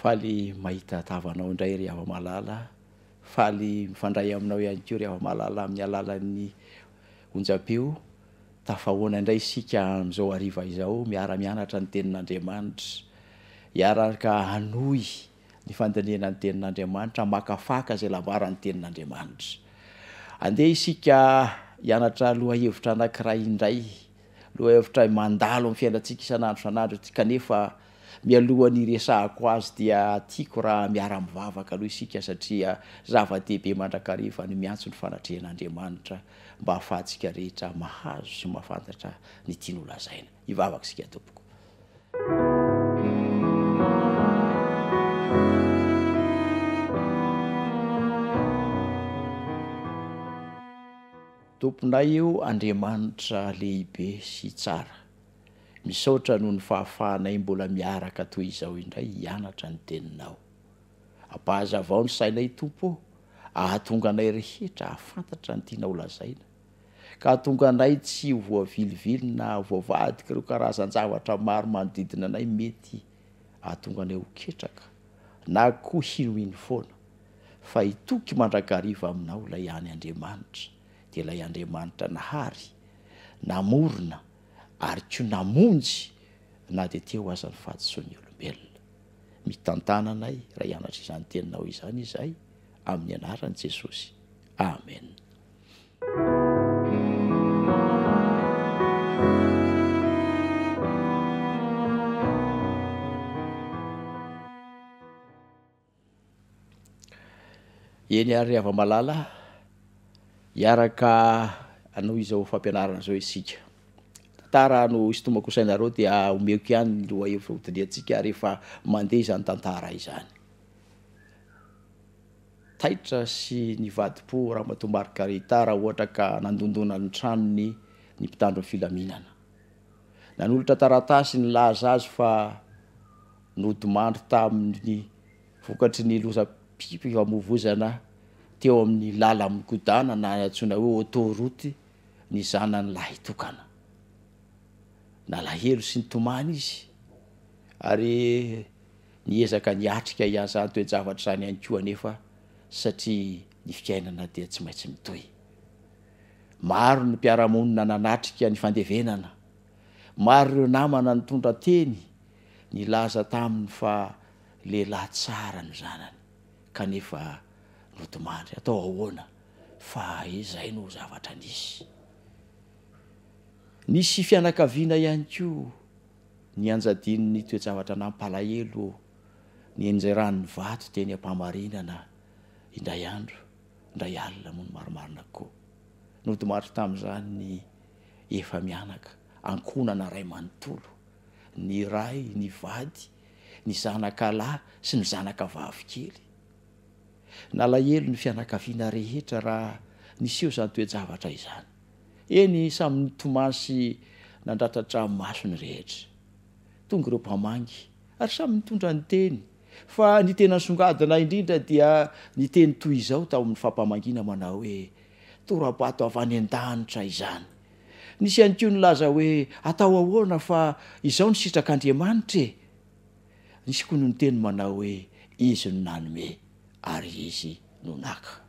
faly mahita tavanao indray ry ava-malala, faly mifandray aminao ihany koa ry ava-malala amin'ny alalan'ny onjam-peo. Tafahoana indray isika amin'izao hariva izao miara-mianatra ny tenin'Andriamanitra, hiaraka hanohy ny fandiniana ny tenin'Andriamanitra, makafaka izay lambaran'ny tenin'Andriamanitra. Andeha isika hianatra lohahevitra anankiray indray, lohahevitra mandalo amin'ny fiainantsika isan'andro isan'andro, kanefa mialohan'ny resahako azy dia tiako raha miara-mivavaka aloha isika satria zava-dehibe mandrakariva ny miantso ny fanatrehan'Andriamanitra mba ahafahantsika rehetra mahazo sy mahafantatra ny tiany holazaina. Hivavaka isika tompoko. Tomponay io Andriamanitra lehibe sy tsara, misaotra noho ny fahafahanay mbola miaraka toy izao indray hianatra ny teninao. Ampahazavao ny sainay Tompo, ahatonga anay rehetra ahafantatra ny tiana holazaina, ka ahatonga anay tsy voavilivily na voavadika ireo karazan-javatra maro manodidina anay mety ahatonga anay ho ketraka na koa hinohino foana, fa hitoky mandrakariva aminao ilay any Andriamanitra, dia ilay Andriamanitra nahary, namorona ary koa namonjy na dia teo aza ny fahadisoan'ny olombelona. Mitantana anay raha hianatra izany teninao izany izahay amin'ny anaran'i Jesosy. Amen. Eny ary ava-malala, hiaraka anao izao fampianarana izao isika. Tantara no isintomako sainareo dia omeko ihany ny lohahevitra hotiniantsika rehefa mandeha izany tantara izany. Taitra sy ny vadi-po Ramatoa Margarita raha ohatra ka nandondona ny tranony ny mpitandro ny filaminana. Nanolotra taratasy ny laza azy fa nodimandry tamin'ny vokatry ny lozam-pifamoivoizana teo amin'ny lala mikodana na antsoina hoe autoroute ny zanany lahy tokana. Nalahelo sy nitomany izy ary niezaka niatrika izany toe-javatra izany ihany koa anefa satria ny fiainana dia tsy maintsy mitohy. Maro ny mpiara-monina nanatrika ny fandevenana, maro ireo namana nitondra teny nilaza taminy fa lehilahy tsara ny zanany, kanefa notomandry. Atao ahoana fa izay no zavatra nisy. Nisy fianakaviana ihany koa nianjadin'ny toe-javatra nampalahelo, nienjeran'ny vato teny am-pamarinana indray andro, indray alina moa ny marimarina koa. Notomandry tamin'izany ny efa mianaka, ankonana ray manontolo, ny ray, ny vady, ny zanaka lahy sy ny zanaka vavy kely. Nalahelo ny fianakaviana rehetra raha niseho izany toe-javatra izany. Eny samy nitomany sy nandratratra maso ny rehetra. Tonga ireo mpamangy ary samy nitondra ny teny, fa ny tena songadina indrindra dia ny teny toy izao tao amin'ny fampamangina manao hoe tora-bato avy any an-danitra izany. Nisy ihany koa nilaza hoe atao ahoana fa izao ny sitrak'Andriamanitra e. Nisy koa ny teny manao hoe izy no nanome ary izy no naka.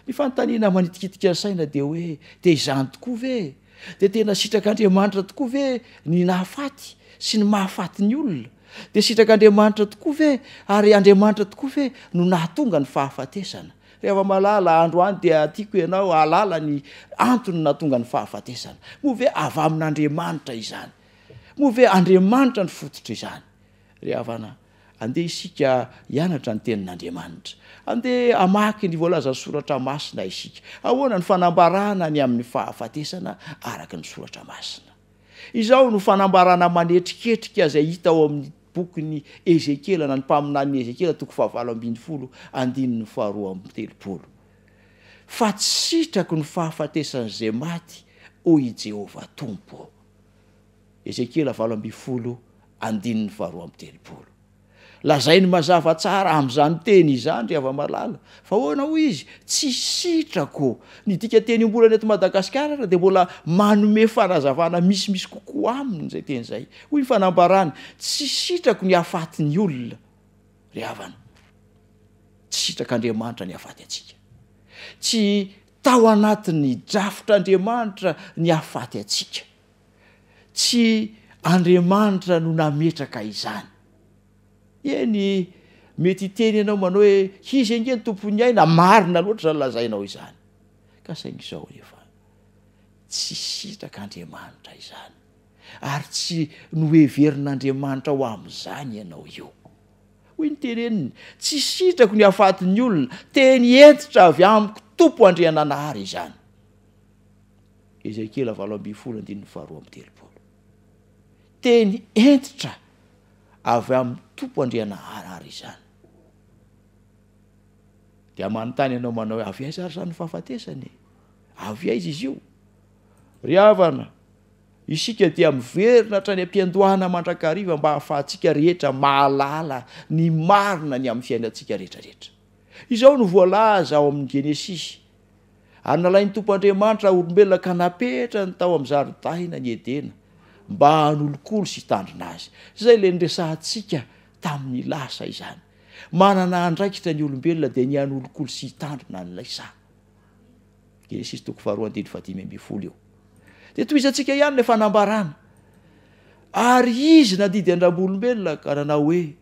Ny fanontaniana manitikitika ny saina dia hoe dia izany tokoa ve? Dia tena sitrak'Andriamanitra tokoa ve ny nahafaty sy ny mahafaty ny olona? Dia sitrak'Andriamanitra tokoa ve ary Andriamanitra tokoa ve no nahatonga ny fahafatesana? Rehefa malala androany dia tiako ianao alala ny antony nahatonga ny fahafatesana. Moa ve avy amin'Andriamanitra izany? Moa ve Andriamanitra ny fototra izany? Ry havana, andeha isika hianatra ny tenin'Andriamanitra. Andeha hamaky ny voalaza soratra masina isika. Ahoana ny fanambarana ny amin'ny fahafatesana araka ny soratra masina. Izao no fanambarana manetriketrika izay hita ao amin'ny bokyny Ezekela na ny mpaminan'ny Ezekela 7:2-3. Fa tsy sitrako ny fahafatesan'izay maty hoy Jehovah Tompo. Ezekela 7:2-3. Lazay ny mazava tsara amin'izany teny izany ry ava-malala. Fa hoana hoy izy? Tsy sitrako. Ny dika teny ombolana eto Madagasikara dia mbola manome fanazavana misimisy kokoa aminy izay teny izay. Hoy ny fanambarany, tsy sitrako ny hafaty ny olona. ry havana tsy sitrak'Andriamanitra ny hafaty atsika, tsy tao anatin'ny drafotr'Andriamanitra ny hafaty atsika, tsy Andriamanitra no nametraka izany. Eny mety hiteny ianao manao hoe izy ange ny tompony aina, marina loatra zany lazainao izany, ka saingy izao rehefa tsy sitrak'Andriamanitra izany ary tsy noheverin'Andriamanitra ho amin'izany ianao io. Hoy ny teneniny tsy sitrako ny hafatin'ny olona, teny entitra avy amiko tompo Andriananahary izany. Ezekela 8:12. Teny entitra avy amin'ny tompo Andriananahary izany. Dia manontany ianao manao hoe avy aiza ary zany ny fahafatesany? Avy aiza izy io? Ry havana, isika dia miverina hatrany am-piandohana mandrakariva mba hahafahantsika rehetra mahalala ny marina ny amin'ny fiainantsika rehetrarehetra. Izao no voalaza ao amin'ny Genesisy. Ary nalain'ny tompo Andriamanitra olombelona ka napetrany tao amin'ny zaridaina ny Edena mba hanolokolo sy hitandrina azy. Zay le niresahantsika tamin'ny lasa izany. Manana andraikitra ny olombelona dia ny hanolokolo sy hitandrina n'ilay sa. Genesisy 2:15 eo. Dia toizantsika ihany le fanambarana. Ary izy nadidy andram-bolombelona ka nanao hoe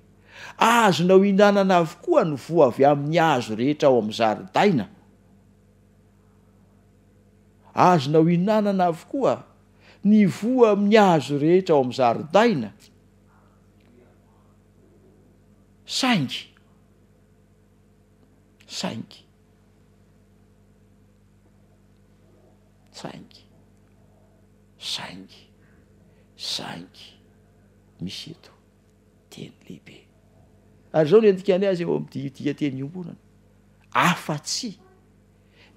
azonao hinanana avokoa ny voa avy amin'ny hazo rehetra ao amin'ny zaridaina. Azonao hinanana avokoa ny voa amin'ny hazo rehetra ao amin'ny zaridaina. Saingy misy eto teny lehibe. Ary zao ny andikany azy eo amin'ny dia teny iombonana. Afa-tsy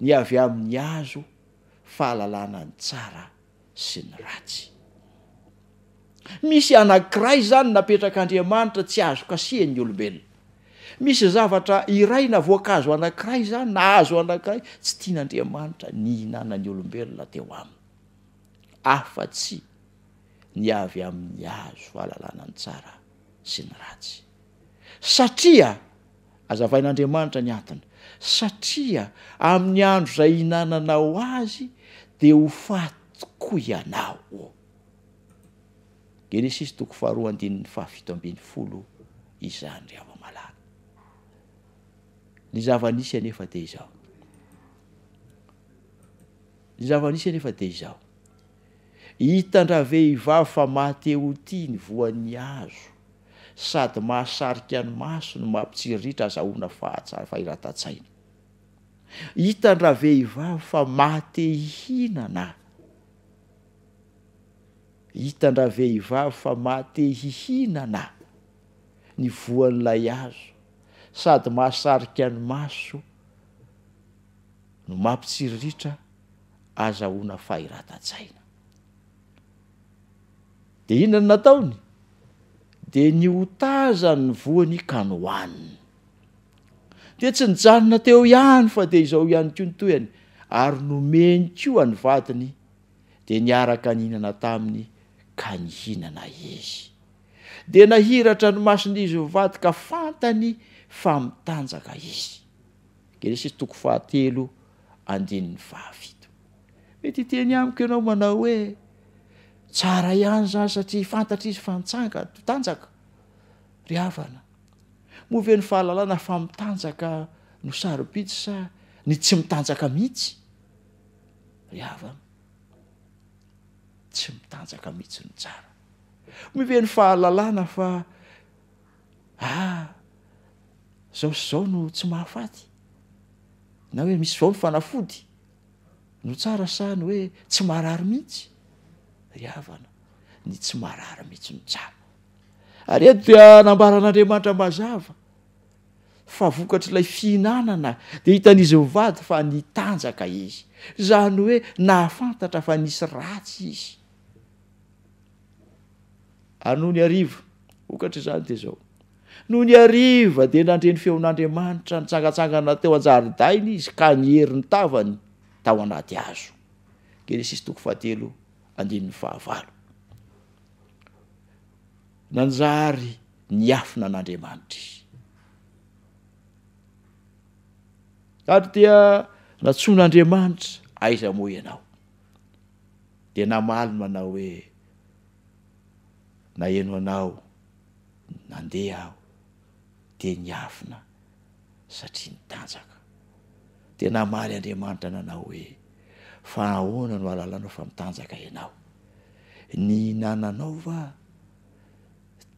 ny avy amin'ny hazo fahalalana ny tsara sy ny ratsy. Misy anankiray zany napetrak'Andriamanitra tsy azo kasihan'ny olombelona. Misy zavatra iray na voankazo anankiray zany na hazo anankiray tsy tian'Andriamanitra ny hinanan'ny olombelona teo aminy. Afa-tsy ny avy amin'ny hazo fahalalana ny tsara sy ny ratsy. Satria azavain'Andriamanitra ny antony. Satria amin'ny andro izay hinananao azy dia ho faty tokoa ianao. Genesisy 2:17 izany ry hava-malala. Ny zava-nisy anefa dia izao. Hitandra vehivavy fa mateo ty ny voan'ny hazo, sady mahasarika ny maso no mampitsiriritra azahoana fahiratan-tsaina. Hitandra vehivavy fa mate hihinana. Hitandra vehivavy fa mate hihinana ny voan'ilay hazo, sady mahasarika ny maso no mampitsiriritra azahoana fahiratan-tsaina. Dia inona nataony? Dia ny hotazany ny voany ka nohaniny. Dia tsy nijanona teo ihany fa dia izao ihany koa ny toyany, ary nomeny koa ny vadiny dia niaraka nihinana taminy ka nihinana izy. Dia nahiratra ny mason'izy vady ka fantany fa mitanjaka izy. Genesisy 3:17. Mety hiteny amiko ianao manao hoe tsara ihany zany satria fantatra izy fa mitanjaka. Ry havana, moveny fahalalana fa mitanjaka no sarobidy sa ny tsy mitanjaka mihitsy? Ry havana, tsy mitanjaka mihitsy no tsara. Moveny fahalalana fa zao sy zao no tsy mahafaty, na hoe misy zao ny fanafody no tsara sa ny hoe tsy marary mihitsy? Ry havana, ny tsy marary mihitsy no tsara. Ary eto dia nambaran'Andriamanitra mazava fa vokatr'ilay fihinanana dia hitan'izy mivady fa nitanjaka izy, zany hoe nahafantatra fa nisy ratsy izy. Ary noho ny hariva, vokatra izany dia zao. Noho ny hariva dia nandreny feon'Andriamanitra nitsangatsangana teo an-jaridaina izy ka nihery ny tavany tao anaty hazo. Genesisy 3:15. Nanjary niafina an'Andriamanitra izy. ary dia natsoan'Andriamanitra aiza moa ianao dia namaly manao hoe na eno anao nandeha aho dia niafina satria nitanjaka dia namaly Andriamanitra nanao hoe fa ahoana no alalanao fa mitanjaka ianao ny hinananao va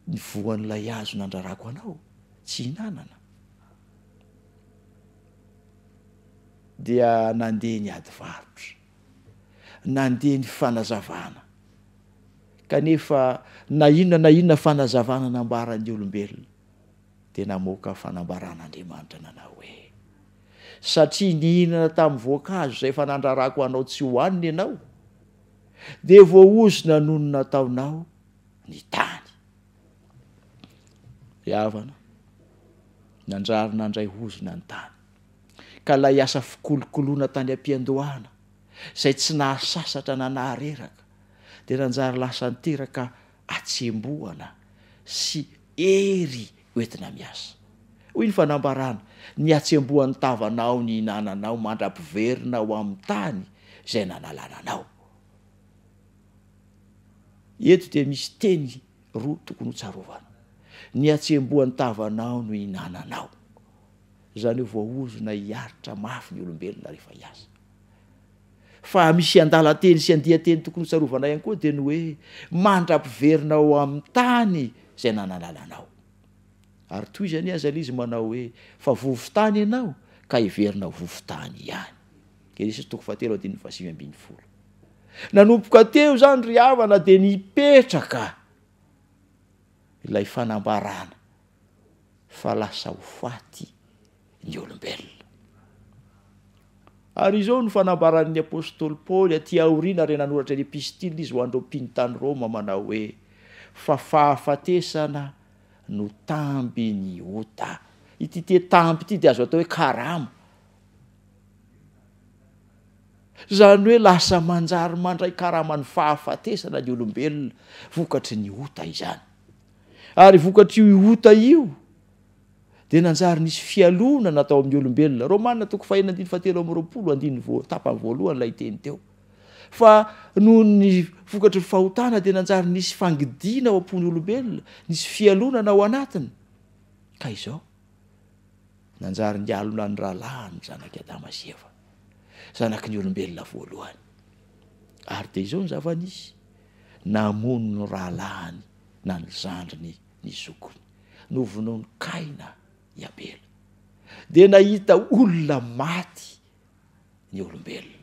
ny voan'ilay azo nandrarako anao tsy hinanana dia nandeha ny ady varotra nandeha ny fanazavana kanefa na inona fanazavana nambaran'ny olombelona dia namoaka fanambaran'Andriamanitra nanao hoe satria nihinana tamin'ny voankazo izay fa nandrarako anao tsy hohaniny ianao dia voaozona noho ny nataonao ny tany havana nandrary nandray ozona ny tany ka lay asa fikolokoloana tany am-piandohana izay tsy nahasasatra na nahareraka dia nanjary lasa niteraka atsemboana sy ery oentina miasa hoy ny fanambarana ny atsembohan'ny tavanao ny hinananao mandra-piverina ao amin'ny tany izay nanalananao eto dia misy teny roa tokony hotsarovana ny atsembohan'ny tavanao no hinananao izany hoe voaozona hiaritra mafy ny olombelona rehefa hiasa fa misy andalan-teny sy andihan-teny tokony hotsarovana ihany koa dia ny hoe mandra-piverina ao amin'ny tany izay nananalanao ary toy izany aza izy manao hoe fa vovotany ianao ka hiverina vovotany ihany Genesis 3:7-8 nanomboka teo zany ry havana dia nipetraka ilay fanambarana fa lasa ho faty ny olombelona ary izao ny fanambaran'ny apôstôly Paoly aty aoriana ary nanoratra ny epistily izy ho andreo mpinitany Roma manao hoe fa fahafatesana no tamby ny ota ity te tamby ity dia azo atao hoe karama zany hoe lasa manjary mandray karamany fahafatesana ny olombelona vokatry ny ota izany ary vokatry io ota io dia nanjary nisy fialona natao amin'ny olombelona Romanina 5:17 tapany voalohany lay teny teo fa noho ny vokatry ny fahotana dia nanjary nisy fangidina ao am-pony olombelona nisy fialonana ao anatiny ka izao nanjary ny alona ny rahalahy ny zanaky Adama sy Eva zanaky ny olombelona voalohany ary dia izao ny zava-nisy namono ny rahalahiny na ny zandriny ny zokony novonoa ny Kaina i Abela dia nahita olona maty ny olombelona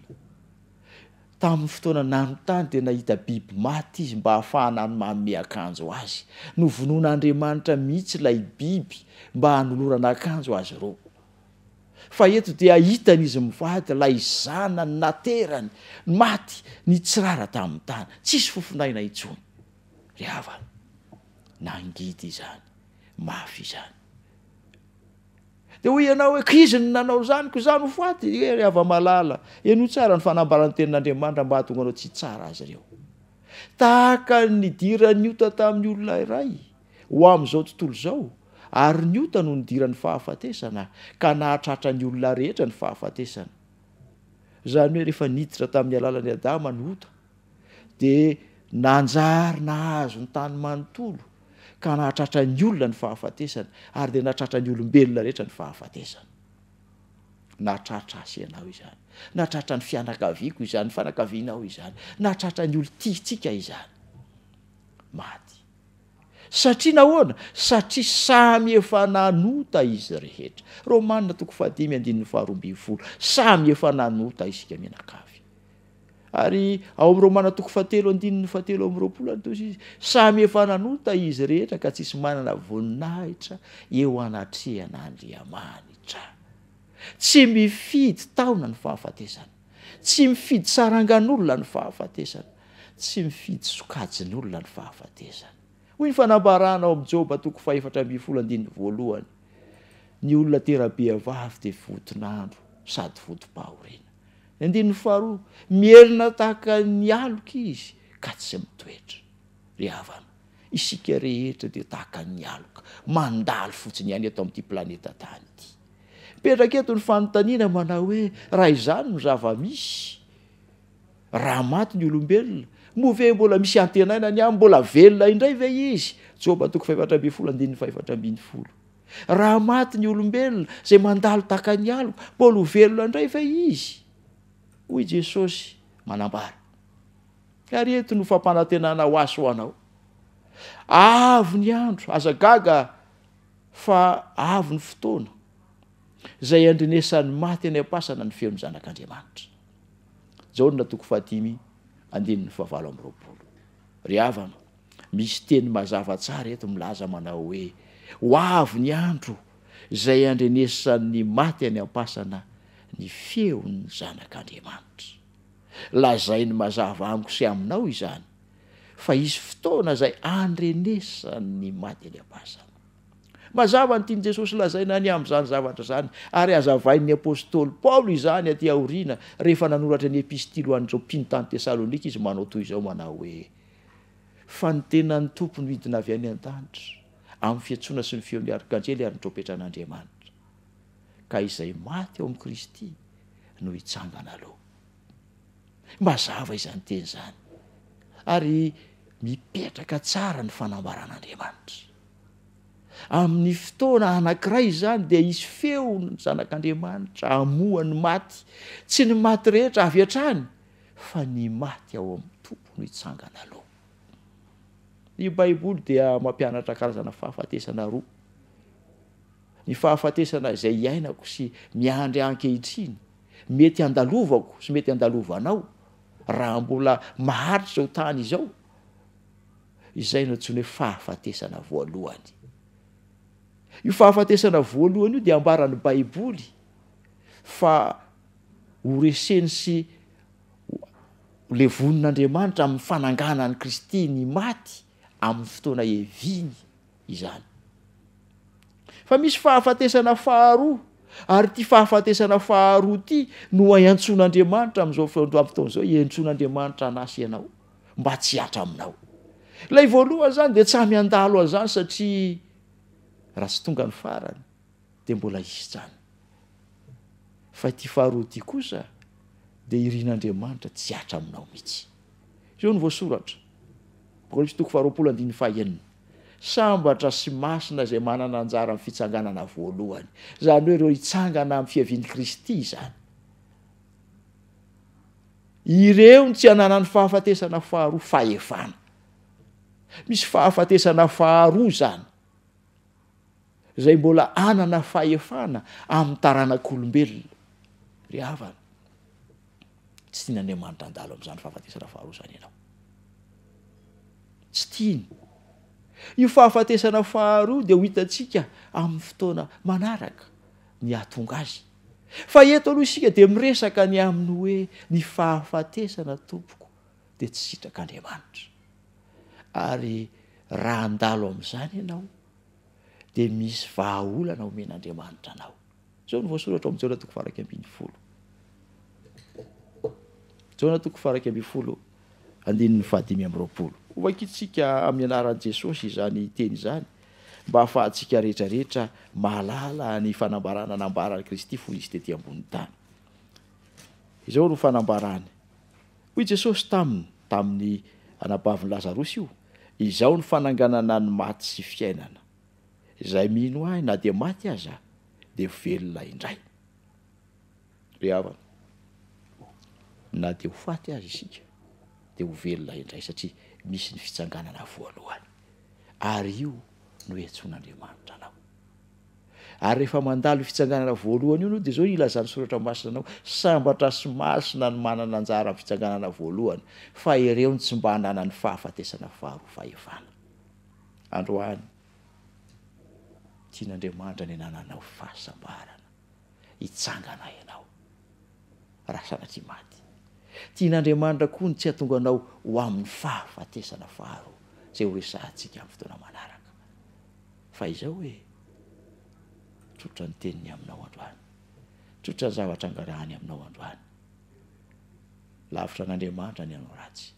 tamin'ny fotoana nanontany dia nahita biby maty izy mba hahafahana ny manome akanjo azy novonoan'Andriamanitra mihitsy ilay biby mba hanolorana akanjo azy roa fa eto dia hitan'izy mivady ilay zanany naterany maty ny tsirara tamin'ny tany tsisy fofinaina intsony ry havana nangidy izany mafy izany dia hoy ianao hoe kizy ny nanao zany ko izany ho faty ry hava-malala eno tsara ny fanambarany tenin'Andriamanitra mba hahatonga anao tsy tsara azy ireo tahaka ny dirany ota tamin'ny olona iray ho amin'izao tontolo izao ary ny ota no nidiran'ny fahafatesana ka nahatratra ny olona rehetra ny fahafatesana izany hoe rehefa niditra tamin'ny alalan'ny Adama ny ota dia nanjary nahazo ny tany manontolo ka nahatratra ny olona ny fahafatesana ary dia nahatratra ny olombelona rehetra ny fahafatesana nahatratra asy ianao izany nahatratra ny fianakaviako izany ny fanakavianao izany nahatratra ny olo-tiantsika izany maty satria nahoana satria samy efa nanota izy rehetra Romanina 5:12 samy efa nanota isika mianakavy ary ao amin'ny Romanina 7:17 samy efa nanota izy rehetra ka tsisy manana voninahitra eo anatrehan'Andriamanitra tsy mifidy taona ny fahafatesana tsy mifidy sarangan'olona ny fahafatesana tsy mifidy sokajin'olona ny fahafatesana hoy ny fanambarana ao amin'ny Joba 4:1 ny olona terabe avavy dia votonandro sady votom-pahoriana 2 mielina tahaka ny aloka izy ka tsy mitoetra ry havana isika rehetra dia tahaka ny aloka mandalo fotsiny ihany eto amin'ity planeta tany ity Petraka eto ny fanontaniana manao hoe raha izany no zava-misy, raha maty ny olombelona, move mbola misy antenaina ny amin'ny mbola velona indray ve izy? Joba 4:7-12. Raha maty ny olombelona zay mandalo taka ny aloko, mbola ho velona indray ve izy? Hoy Jesosy manambara. Ary eto no fampanantenana ho aso ho anao. Avy ny andro, aza gaga fa avy ny fotoana zay andrenesan'ny maty any am-pasana ny feon'ny zanak'Andriamanitra. Jaona 5:17. Ry havana, misy teny mazava tsara eto milaza manao hoe ho avy ny andro zay andrenesan'ny maty any am-pasana ny feon'ny zanak'Andriamanitra. Lazainy mazava amiko sy aminao izany fa isy fotoana zay andrenesan'ny maty any am-pasana. Mazava ny tiany Jesosy lazaina any amin'izany zavatra zany, ary azavain'ny apôstôly Paoly izany aty aoriana rehefa nanoratra ny epistily an'ireo mpino tany Tesalonika. Izy manao toy izao, manao hoe fa ny tenan'ny tompony midina avy any an-danitra amin'ny fiantsoana sy ny feon'ny arkangely ary ny tropetra an'Andriamanitra, ka izay maty ao amin'ny Kristy no hitsangana aloha. Mazava izany teny zany, ary mipetraka tsara ny fanambaran'Andriamanitra. Amin'ny fotoana anankiray izany dia isy feo ny zanak'Andriamanitra hamohany maty, tsy ny maty rehetra avy hatrany, fa ny maty ao amin'ny tompo no hitsangana aloha. Ny Baiboly dia mampianatra karazana fahafatesana roa. Ny fahafatesana izay iainako sy miandry ankehitriny, mety andalovako sy mety andalovanao raha mbola maharitra izao tany izao, izay no antsoina hoe fahafatesana voalohany. Io fahafatesana voalohany io dia ambaran'ny Baiboly fa horeseny sy le vonin'Andriamanitra amin'ny fananganan'ny Kristy ny maty amin'ny fotoana eviny izany. Fa misy fahafatesana faharoa, ary ty fahafatesana faharoa ty no iantsoan'Andriamanitra amin'izao fotoana izao, iantsoan'Andriamanitra anasy ianao mba tsy hatra aminao. Ilay voalohany zany dia tsy hamiandalo an'izany satria raha tsy tonga ny farany dia mbola isy zany. Fa ity faharoa ty kosa dia irian'Andriamanitra tsy hatra aminao mihitsy. Izao no voasoratra. Korinto 2:2. Sambatra sy masina zay manana anjara amin'ny fitsanganana voalohany, zany hoe ireo hitsangana amin'ny fiavian'i Kristy izany. Ireo tsy hanana ny fahafatesana faharoa fahefana. Misy fahafatesana faharoa zany zay mbola anana fahefana amin'ny taranak'olombelona. Ry havana, tsy tian'Andriamanitra andalo amin'izany fahafatesana faharoa zany ianao. Tsy tiany. Io fahafatesana faharoa dia ho hitantsika amin'ny fotoana manaraka ny ahatonga azy. Fa eto aloha isika dia miresaka ny amin'ny hoe ny fahafatesana tompoko dia tsy sitrak'Andriamanitra. Ary raha andalo amin'izany ianao dia misy vahaolana omen'Andriamanitra anao. Izao no voasoratra amin'ny Jaona 2:20. Jaona 2:20. Hovakintsika amin'ny anaran'i Jesosy izany teny izany mba hahafahantsika rehetrarehetra mahalala ny fanambarana nambaran'i Kristy fony izy tetỳ ambony tany. Izao no fanambarany. Hoy Jesosy tamin'ny anapavin'i Lazarosy io, izao ny fananganana ny maty sy fiainana. Izay mino ahy na dia maty aza dia velona indray. Ry havana, na dia ho faty azy isika dia ho velona indray satria misy ny fitsanganana voalohany. Ary io no iantsoan'Andriamanitra anao. Ary rehefa mandalo io fitsanganana voalohany io dia izao ilazany soratra masina anao, sambatra sy masina ny manana anjara amin'ny fitsanganana voalohany, fa ireo ny tsy mba hanana ny fahafatesana faharoa fahefana. Androany, tian'Andriamanitra ny hananao fahasambarana, hitsangana ianao raha sanatria maty. Tian'Andriamanitra koa ny tsy hahatonga anao ho amin'ny fahafatesana faharoa izay ho resahantsika amin'ny fotoana manaraka. Fa izao hoe tsotra ny teniny aminao androany, tsotra ny zavatra angarahany aminao androany. Lavitra n'Andriamanitra ny anao ratsy.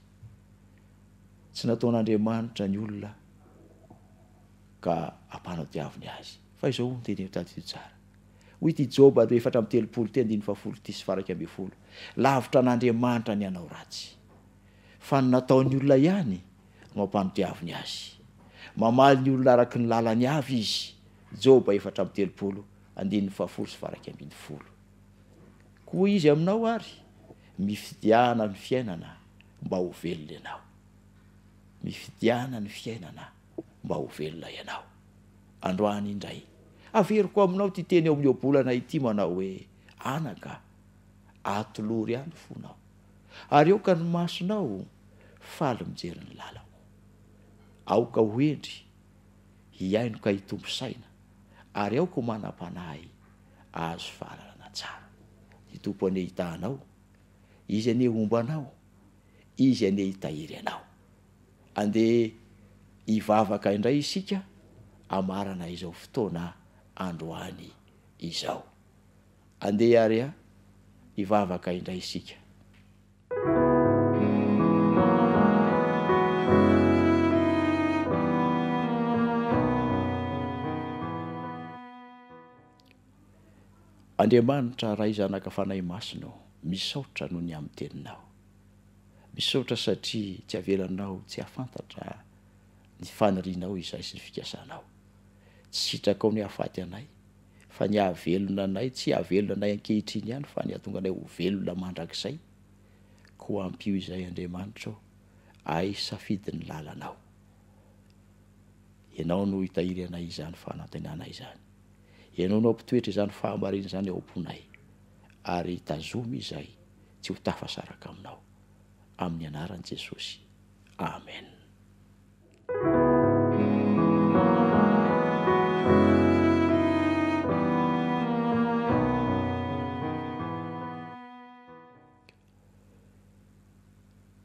Tsy nataon'Andriamanitra ny olona ka hampanao diaviny azy. Fa izao ny teny taty tsara hoy ty Joba 4:30 ty 10 ty sy faraky amby folo. Lavitra an'Andriamanitra ny anao ratsy. Fa ny nataony olona ihany no ampanotiaviny azy. Mamaly ny olona araky ny lalany avy izy. Joba 4:30 10 sy faraky amby folo. Koa izy aminao ary mifidiana ny fiainana mba ho velona ianao. Mifidiana ny fiainana mba ho velona ianao. Androany indray averiko aminao ty teny eo amin'ny obolana ity manao hoe anaka atolory ihany fonao ary eo ka ny masonao faly mijery ny lalao. Aoka hoendry hiaino ka hitombo saina ary aoko manam-panahy azo fahalalana tsara. Ny tompo ane hitahanao, izy ane ombanao, izy ane hitahiry anao. Andeha hivavaka indray isika amarana izao fotoana androany izao. Andeha ary hivavaka indray isika. Andriamanitra raha izanaka fanahy masino, misaotra noho ny amin'ny teninao. Misaotra satria tsy avelanao tsy hafantatra ny fanirianao izay sy ny fikasanao. Tsy sitraka ao ny hafaty anay, fa ny hahavelona anay tsy hahavelona anay ankehitriny ihany fa ny hahatonga anay ho velona mandrakizay. Koa ampio izay Andriamanitra ay safidy ny lalanao. Ianao no hitahiry anay izany fanantenana izany. Ianao no ampitoetra izany fahamarina izany ao am-ponay ary tazomy izay tsy ho tafasaraka aminao. Amin'ny anaran'i Jesosy. Amen.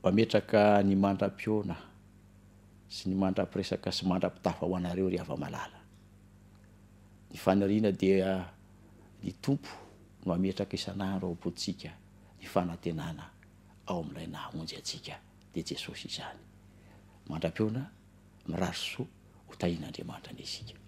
Mametraka ny mandram-piona sy ny mandram-piresaka sy mandram-pitafa ho anareo ry hava-malala. Ny faniriana dia ny tompo no ametraka isan'andro ao am-potsika ny fanantenana ao amin'ilay nahamonjy atsika dia Jesosy izany. Mandram-piona mirary soa ho tahin'Andriamanitra ny isika.